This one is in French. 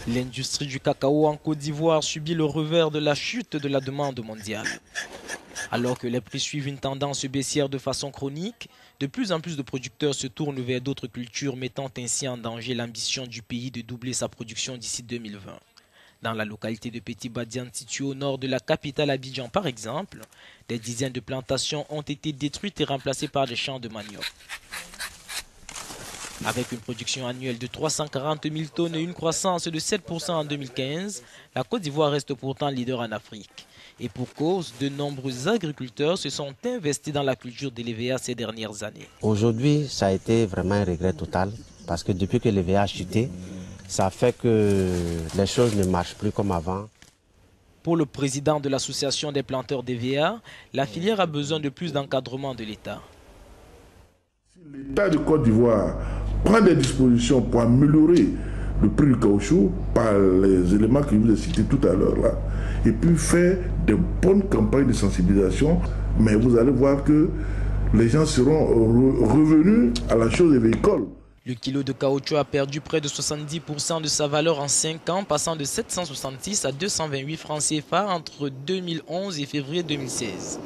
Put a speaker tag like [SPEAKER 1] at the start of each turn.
[SPEAKER 1] L'industrie du cacao en Côte d'Ivoire subit le revers de la chute de la demande mondiale. Alors que les prix suivent une tendance baissière de façon chronique, de plus en plus de producteurs se tournent vers d'autres cultures, mettant ainsi en danger l'ambition du pays de doubler sa production d'ici 2020. Dans la localité de Petit Badiane, située au nord de la capitale Abidjan par exemple, des dizaines de plantations ont été détruites et remplacées par des champs de manioc. Avec une production annuelle de 340 000 tonnes et une croissance de 7% en 2015, la Côte d'Ivoire reste pourtant leader en Afrique. Et pour cause, de nombreux agriculteurs se sont investis dans la culture de l'EVA ces dernières années.
[SPEAKER 2] Aujourd'hui, ça a été vraiment un regret total parce que depuis que l'EVA a chuté, ça fait que les choses ne marchent plus comme avant.
[SPEAKER 1] Pour le président de l'association des planteurs d'EVA, la filière a besoin de plus d'encadrement de l'État.
[SPEAKER 3] L'État de Côte d'Ivoire prend des dispositions pour améliorer le prix du caoutchouc par les éléments que je vous ai cités tout à l'heure là, et puis faire de bonnes campagnes de sensibilisation, mais vous allez voir que les gens seront revenus à la chose agricole.
[SPEAKER 1] Le kilo de caoutchouc a perdu près de 70% de sa valeur en 5 ans, passant de 766 à 228 francs CFA entre 2011 et février 2016.